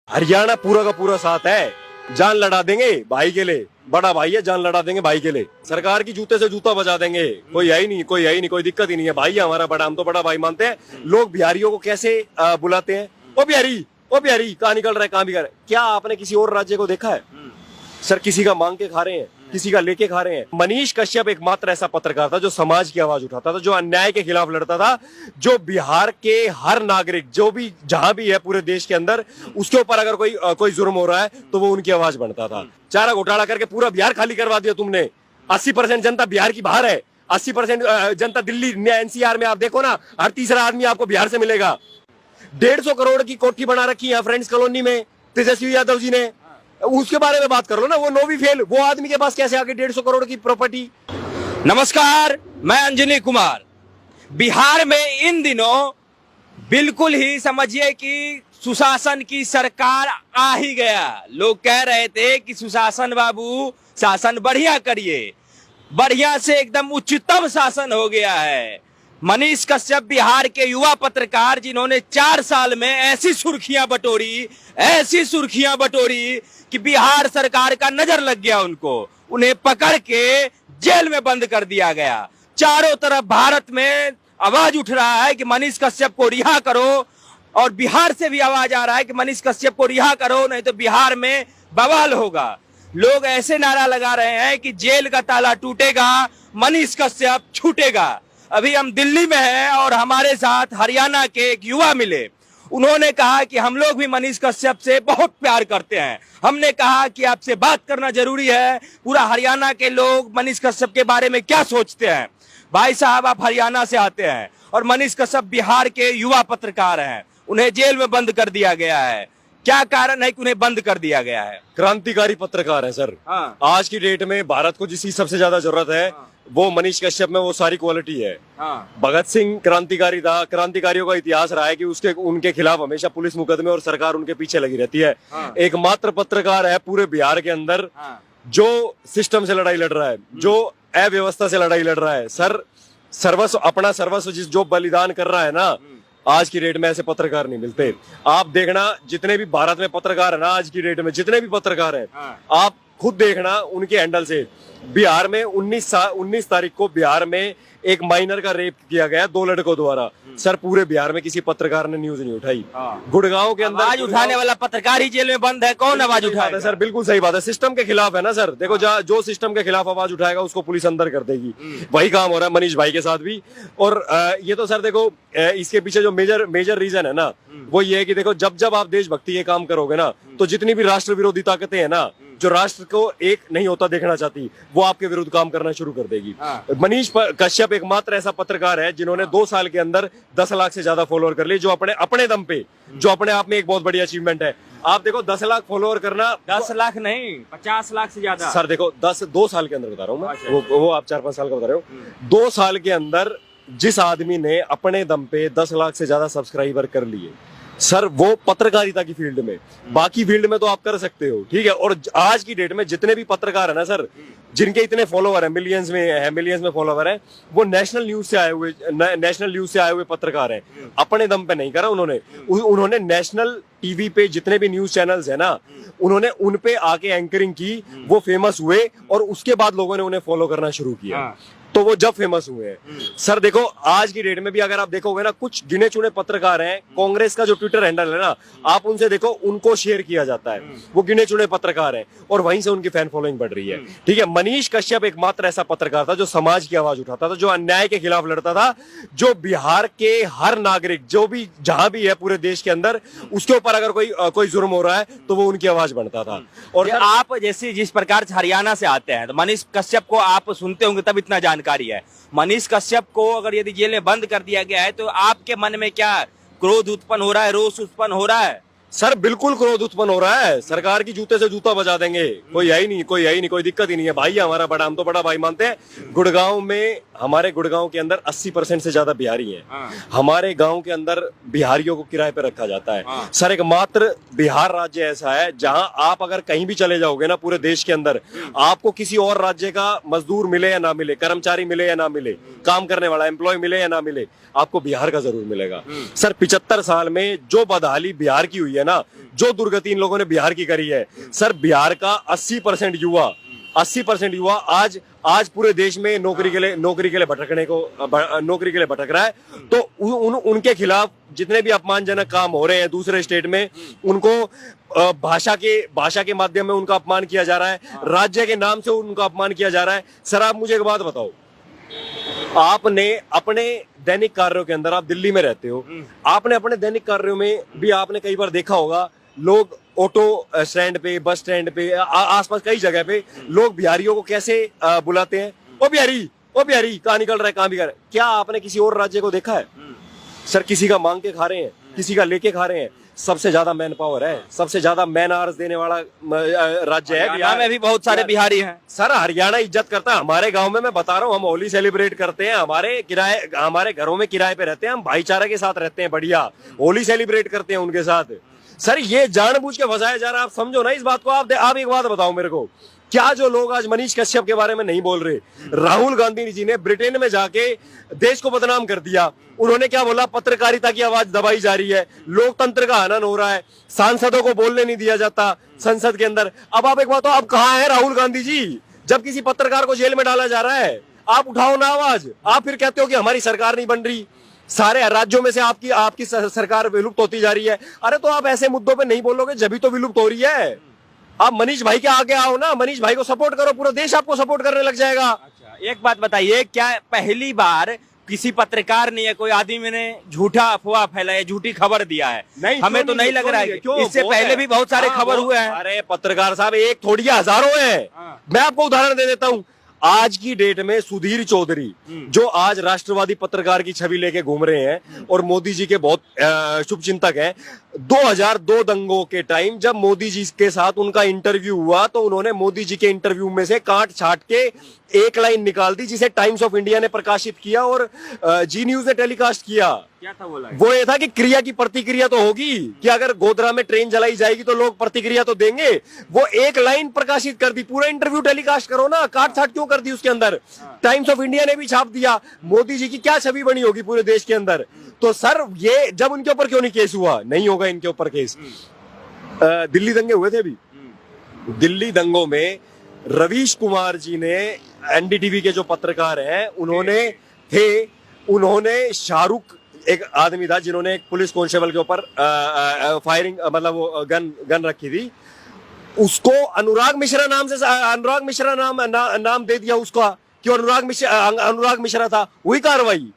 हरियाणा पूरा का पूरा साथ है, जान लड़ा देंगे भाई के लिए, बड़ा भाई है, जान लड़ा देंगे भाई के लिए। सरकार की जूते से जूता बजा देंगे, कोई है ही नहीं, कोई है ही नहीं, कोई दिक्कत ही नहीं है। भाई है हमारा बड़ा, हम तो बड़ा भाई मानते हैं। लोग बिहारियों को कैसे बुलाते हैं, ओ बिहारी, ओ बिहारी, कहाँ निकल रहा है, कहाँ भी कर रहा है। क्या आपने किसी और राज्य को देखा है सर? किसी का मांग के खा रहे हैं, किसी का लेके खा रहे हैं। मनीष कश्यप एकमात्र ऐसा पत्रकार था जो समाज की आवाज उठाता था, जो अन्याय के खिलाफ लड़ता था, जो बिहार के हर नागरिक जो भी जहां भी है पूरे देश के अंदर, उसके ऊपर अगर कोई जुर्म हो रहा है तो वो उनकी आवाज बनता था। चारा घोटाला करके पूरा बिहार खाली करवा दिया तुमने। 80% जनता बिहार की बाहर है, 80% जनता दिल्ली एनसीआर में। आप देखो ना, हर तीसरा आदमी आपको बिहार से मिलेगा। 150 करोड़ की कोठी बना रखी है फ्रेंड्स कॉलोनी में तेजस्वी यादव जी ने। उसके बारे में बात करो ना, वो नो भी फेल, वो आदमी के पास कैसे आके 150 करोड़ की प्रॉपर्टी। नमस्कार, मैं अंजनी कुमार। बिहार में इन दिनों बिल्कुल ही समझिए कि सुशासन की सरकार आ ही गया। लोग कह रहे थे कि सुशासन बाबू शासन बढ़िया करिए, बढ़िया से एकदम उच्चतम शासन हो गया है। मनीष कश्यप बिहार के युवा पत्रकार, जिन्होंने 4 साल में ऐसी सुर्खियां बटोरी कि बिहार सरकार का नजर लग गया उनको। उन्हें पकड़ के जेल में बंद कर दिया गया। चारों तरफ भारत में आवाज उठ रहा है कि मनीष कश्यप को रिहा करो, और बिहार से भी आवाज आ रहा है कि मनीष कश्यप को रिहा करो, नहीं तो बिहार में बवाल होगा। लोग ऐसे नारा लगा रहे हैं कि जेल का ताला टूटेगा, मनीष कश्यप छूटेगा। अभी हम दिल्ली में हैं और हमारे साथ हरियाणा के एक युवा मिले। उन्होंने कहा कि हम लोग भी मनीष कश्यप से बहुत प्यार करते हैं। हमने कहा कि आपसे बात करना जरूरी है। पूरा हरियाणा के लोग मनीष कश्यप के बारे में क्या सोचते हैं। भाई साहब, आप हरियाणा से आते हैं और मनीष कश्यप बिहार के युवा पत्रकार हैं। उन्हें जेल में बंद कर दिया गया है। क्या कारण है कि उन्हें बंद कर दिया गया है? क्रांतिकारी पत्रकार है सर। हाँ। आज की डेट में भारत को जिसकी सबसे ज्यादा जरूरत है, वो मनीष कश्यप में वो सारी क्वालिटी है। हाँ। भगत सिंह क्रांतिकारी था। क्रांतिकारियों का इतिहास रहा है कि उनके खिलाफ हमेशा पुलिस मुकदमे और सरकार उनके पीछे लगी रहती है। हाँ। एकमात्र पत्रकार है पूरे बिहार के अंदर हाँ। जो सिस्टम से लड़ाई लड़ रहा है, जो अव्यवस्था से लड़ाई लड़ रहा है। सर, सर्वस्व, अपना सर्वस्व जो बलिदान कर रहा है ना, आज की डेट में ऐसे पत्रकार नहीं मिलते। आप देखना, जितने भी भारत में पत्रकार है ना, आज की डेट में जितने भी पत्रकार हैं, आप खुद देखना उनके हैंडल से। बिहार में 19 तारीख को बिहार में एक माइनर का रेप किया गया 2 लड़कों द्वारा। सर, पूरे बिहार में किसी पत्रकार ने न्यूज नहीं उठाई। गुड़गांव के अंदर आवाज उठाने वाला पत्रकार ही जेल में बंद है। कौन आवाज उठाएगा? सर, बिल्कुल सही बात है। सिस्टम के खिलाफ है ना सर। देखो, जो सिस्टम के खिलाफ आवाज उठाएगा उसको पुलिस अंदर कर देगी। वही काम हो रहा है मनीष भाई के साथ भी। और ये तो सर देखो, इसके पीछे जो मेजर रीजन है ना, वो ये है कि देखो, जब आप देशभक्ति के काम करोगे ना, तो जितनी भी राष्ट्र विरोधी ताकतें हैं ना, जो राष्ट्र को एक नहीं होता देखना चाहती, वो आपके विरुद्ध काम करना शुरू कर देगी। मनीष कश्यप एकमात्र ऐसा पत्रकार है जिन्होंने 2 साल के अंदर 10 लाख से ज्यादा फॉलोअर कर लिए, जो अपने दम पे, जो अपने आप में एक बहुत बड़ी अचीवमेंट है। आप देखो, 10 लाख फॉलोअर करना, 10 लाख नहीं, 50 लाख से ज्यादा। सर देखो, 2 साल के अंदर बता रहा हूँ मैं, वो आप 4-5 साल का बता रहे हो। 2 साल के अंदर जिस आदमी ने अपने दम पे 10 लाख से ज्यादा सब्सक्राइबर कर लिए, सर, वो पत्रकारिता की फील्ड में। बाकी फील्ड में तो आप कर सकते हो, ठीक है। और आज की डेट में जितने भी पत्रकार है ना सर, जिनके इतने फॉलोवर है, मिलियंस में फॉलोवर है, वो नेशनल न्यूज से आए हुए पत्रकार हैं। अपने दम पे नहीं करा उन्होंने नेशनल टीवी पे जितने भी न्यूज चैनल्स है ना, उन्होंने उन पे आके एंकरिंग की, वो फेमस हुए, और उसके बाद लोगों ने उन्हें फॉलो करना शुरू किया। तो वो जब फेमस हुए हैं। सर देखो, आज की डेट में भी अगर आप देखोगे ना, कुछ गिने चुने पत्रकार हैं। कांग्रेस का जो ट्विटर हैंडल है ना, आप उनसे देखो, उनको शेयर किया जाता है। वो गिने चुने पत्रकार हैं और वहीं से उनकी फैन फॉलोइंग बढ़ रही है, ठीक है। मनीष कश्यप एकमात्र ऐसा पत्रकार था जो समाज की आवाज उठाता था, जो अन्याय के खिलाफ लड़ता था, जो बिहार के हर नागरिक जो भी जहां भी है पूरे देश के अंदर, उसके ऊपर अगर कोई जुर्म हो रहा है तो वो उनकी आवाज बनता था। और आप जैसे जिस प्रकार से हरियाणा से आते हैं, तो मनीष कश्यप को आप सुनते होंगे, तब इतना जानकारी है। मनीष कश्यप को अगर यदि जेल में बंद कर दिया गया है, तो आपके मन में क्या क्रोध उत्पन्न हो रहा है, रोष उत्पन्न हो रहा है? सर, बिल्कुल क्रोध उत्पन्न हो रहा है। सरकार की जूते से जूता बजा देंगे, कोई है ही नहीं, कोई है ही नहीं, कोई दिक्कत ही नहीं है। भाई है हमारा बड़ा, हम तो बड़ा भाई मानते हैं। गुड़गांव में, हमारे गुड़गांव के अंदर 80% से ज्यादा बिहारी हैं। हमारे गांव के अंदर बिहारियों को किराए पे रखा जाता है। सर, एकमात्र बिहार राज्य ऐसा है जहां आप अगर कहीं भी चले जाओगे ना पूरे देश के अंदर, आपको किसी और राज्य का मजदूर मिले या ना मिले, कर्मचारी मिले या ना मिले, काम करने वाला एम्प्लॉय मिले या ना मिले, आपको बिहार का जरूर मिलेगा। सर, 75 साल में जो बदहाली बिहार की हुई है ना, जो दुर्गति इन लोगों ने बिहार की करी है सर, बिहार का 80% युवा आज पूरे देश में नौकरी के लिए भटक रहा है। तो उनके खिलाफ जितने भी अपमानजनक काम हो रहे हैं दूसरे स्टेट में, उनको भाषा के माध्यम में उनका अपमान किया जा रहा है, राज्य के नाम से उनका अपमान किया जा रहा है। सर आप मुझे एक बात बताओ, आपने अपने दैनिक कार्यों के अंदर, आप दिल्ली में रहते हो, आपने अपने दैनिक कार्यों में भी आपने कई बार देखा होगा, लोग ऑटो स्टैंड पे, बस स्टैंड पे, आसपास कई जगह पे लोग बिहारियों को कैसे बुलाते हैं, ओ बिहारी कहाँ निकल रहा है, कहाँ भी कर। क्या आपने किसी और राज्य को देखा है सर? किसी का मांग के खा रहे हैं, किसी का लेके खा रहे हैं। सबसे ज्यादा मैन पावर है, सबसे ज्यादा मैन आवर्स देने वाला राज्य है। हरियाणा में भी बहुत सारे बिहारी हैं सर, हरियाणा इज्जत करता है। हमारे गांव में मैं बता रहा हूँ, हम होली सेलिब्रेट करते हैं, हमारे घरों में किराए पे रहते हैं, हम भाईचारे के साथ रहते हैं, बढ़िया होली सेलिब्रेट करते हैं उनके साथ। सर ये जानबूझ के फंसाया जा रहा है, आप समझो ना इस बात को। आप एक बात बताओ मेरे को, क्या जो लोग आज मनीष कश्यप के बारे में नहीं बोल रहे, राहुल गांधी जी ने ब्रिटेन में जाके देश को बदनाम कर दिया। उन्होंने क्या बोला, पत्रकारिता की आवाज दबाई जा रही है, लोकतंत्र का हनन हो रहा है, सांसदों को बोलने नहीं दिया जाता संसद के अंदर। अब आप एक बात हो, अब कहां है राहुल गांधी जी? जब किसी पत्रकार को जेल में डाला जा रहा है, आप उठाओ ना आवाज। आप फिर कहते हो कि हमारी सरकार नहीं बन रही, सारे राज्यों में से आपकी सरकार विलुप्त होती जा रही है। अरे तो आप ऐसे मुद्दों पे नहीं बोलोगे जब भी तो विलुप्त हो रही है। आप मनीष भाई के आगे आओ ना, मनीष भाई को सपोर्ट करो, पूरा देश आपको सपोर्ट करने लग जाएगा। अच्छा, एक बात बताइए, क्या पहली बार किसी पत्रकार ने या कोई आदमी ने झूठा अफवाह फैलाया, झूठी खबर दिया है? नहीं, हमें तो नहीं लग रहा है। इससे पहले भी बहुत सारे खबर हुए हैं। अरे पत्रकार साहब, एक थोड़ी है, हजारों हैं। मैं आपको उदाहरण दे देता हूँ। आज की डेट में सुधीर चौधरी, जो आज राष्ट्रवादी पत्रकार की छवि लेके घूम रहे हैं और मोदी जी के बहुत शुभचिंतक हैं, 2002 दंगों के टाइम जब मोदी जी के साथ उनका इंटरव्यू हुआ तो उन्होंने मोदी जी के इंटरव्यू में से काट छाट के एक लाइन निकाल दी, जिसे टाइम्स ऑफ इंडिया ने प्रकाशित किया और जी न्यूज ने टेलीकास्ट किया। क्या था वो ये था कि क्रिया की प्रतिक्रिया तो होगी, कि अगर गोधरा में ट्रेन जलाई जाएगी तो लोग प्रतिक्रिया तो देंगे। वो एक लाइन प्रकाशित कर दी, पूरा इंटरव्यू टेलीकास्ट करो ना, काट छाट क्यों कर दी उसके अंदर? टाइम्स ऑफ इंडिया ने भी छाप दिया। मोदी जी की क्या छवि बनी होगी पूरे देश के अंदर? तो सर ये जब उनके ऊपर क्यों नहीं केस हुआ? नहीं होगा इनके ऊपर केस। दिल्ली दंगे हुए थे अभी, दिल्ली दंगों में रवीश कुमार जी ने, एनडीटीवी के जो पत्रकार हैं, उन्होंने शाहरुख, एक आदमी था जिन्होंने एक पुलिस कांस्टेबल के ऊपर फायरिंग, मतलब वो गन रखी थी, उसको अनुराग मिश्रा नाम दे दिया उसका, कि अनुराग मिश्रा था। वही कार्रवाई।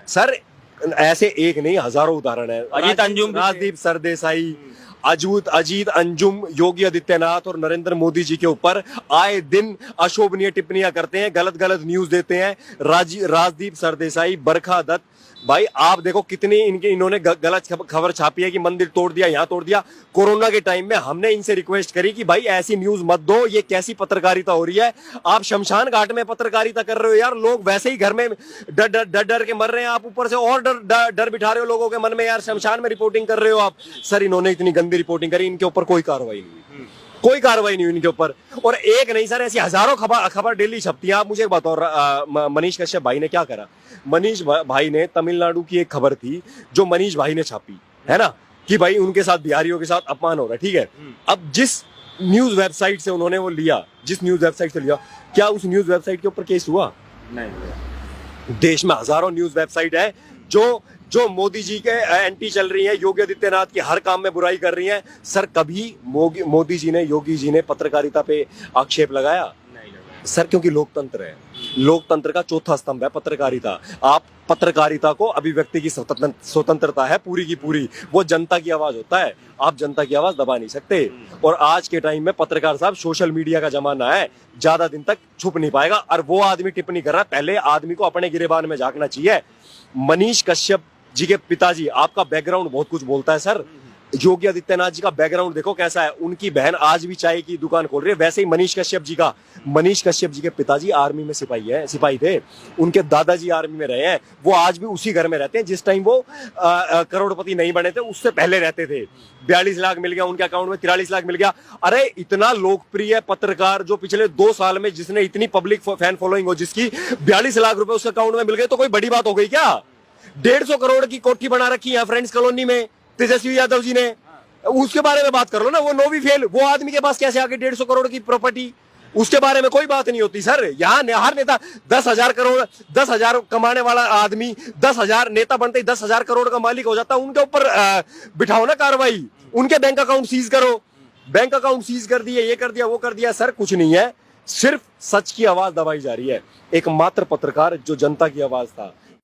सर ऐसे एक नहीं, हजारों उदाहरण है। अजीत अंजुम, राजदीप सरदेसाई, अजीत अंजुम, योगी आदित्यनाथ और नरेंद्र मोदी जी के ऊपर आए दिन अशोभनीय टिप्पणियां करते हैं, गलत न्यूज देते हैं। राजदीप सरदेसाई, बरखा दत्त, भाई आप देखो कितनी इन्होंने गलत खबर छापी है कि मंदिर तोड़ दिया, यहाँ तोड़ दिया। कोरोना के टाइम में हमने इनसे रिक्वेस्ट करी कि भाई ऐसी न्यूज मत दो, ये कैसी पत्रकारिता हो रही है? आप शमशान घाट में पत्रकारिता कर रहे हो यार, लोग वैसे ही घर में डर के मर रहे हैं, आप ऊपर से और डर बिठा रहे हो लोगों के मन में, यार शमशान में रिपोर्टिंग कर रहे हो आप। सर इन्होंने इतनी गंदी रिपोर्टिंग करी, इनके ऊपर कोई कार्रवाई नहीं, कोई कार्रवाई नहीं हुई इनके ऊपर। और एक नहीं सर, ऐसी हजारों खबर डेली छपती है। आप मुझे एक बताओ, मनीष कश्यप भाई ने क्या करा? मनीष भाई ने, तमिलनाडु की एक खबर थी जो मनीष भाई ने छापी है ना, कि भाई उनके साथ बिहारियों के साथ अपमान हो रहा है, ठीक है। अब जिस न्यूज वेबसाइट से उन्होंने वो लिया, क्या उस न्यूज वेबसाइट के ऊपर केस हुआ? नहीं। देश में हजारों न्यूज वेबसाइट है जो मोदी जी के एंटी चल रही है, योगी आदित्यनाथ की हर काम में बुराई कर रही है। सर कभी मोदी जी ने, योगी जी ने पत्रकारिता पे आक्षेप लगाया? नहीं सर, क्योंकि लोकतंत्र है, लोकतंत्र का चौथा स्तंभ है पत्रकारिता। आप पत्रकारिता को, अभिव्यक्ति की स्वतंत्रता है पूरी की पूरी, वो जनता की आवाज होता है, आप जनता की आवाज दबा नहीं सकते। और आज के टाइम में पत्रकार साहब, सोशल मीडिया का जमाना है, ज्यादा दिन तक छुप नहीं पाएगा। और वो आदमी टिप्पणी कर रहा है, पहले आदमी को अपने गिरेबान में झांकना चाहिए। मनीष कश्यप जी के पिताजी, आपका बैकग्राउंड बहुत कुछ बोलता है सर। योगी आदित्यनाथ जी का बैकग्राउंड देखो कैसा है, उनकी बहन आज भी चाय की दुकान खोल रही है। वैसे ही मनीष कश्यप जी के पिताजी आर्मी में सिपाही थे, उनके दादाजी आर्मी में रहे हैं, वो आज भी उसी घर में रहते हैं जिस टाइम वो करोड़पति नहीं बने थे, उससे पहले रहते थे। 42 लाख मिल गया उनके अकाउंट में, 43 लाख मिल गया। अरे इतना लोकप्रिय पत्रकार जो पिछले 2 साल में, जिसने इतनी पब्लिक फैन फॉलोइंग हो, जिसकी 42 लाख रुपए उसके अकाउंट में मिल गए, तो कोई बड़ी बात हो गई क्या? 150 करोड़ की कोठी बना रखी है फ्रेंड्स कॉलोनी में तेजस्वी यादव जी ने, उसके बारे में बात करो ना, वो नौवीं फेल, वो आदमी के पास कैसे आके 150 करोड़ की प्रॉपर्टी, उसके बारे में कोई बात नहीं होती सर। यहाँ हर नेता 10,000 करोड़, 10,000 कमाने वाला आदमी 10,000 नेता बनते ही 10,000 करोड़ का मालिक हो जाता, उनके ऊपर बिठाओ ना कार्रवाई, उनके बैंक अकाउंट सीज करो। बैंक अकाउंट सीज कर दिए, ये कर दिया, वो कर दिया। सर कुछ नहीं है, सिर्फ सच की आवाज दबाई जा रही है। एक मात्र पत्रकार जो जनता की आवाज था,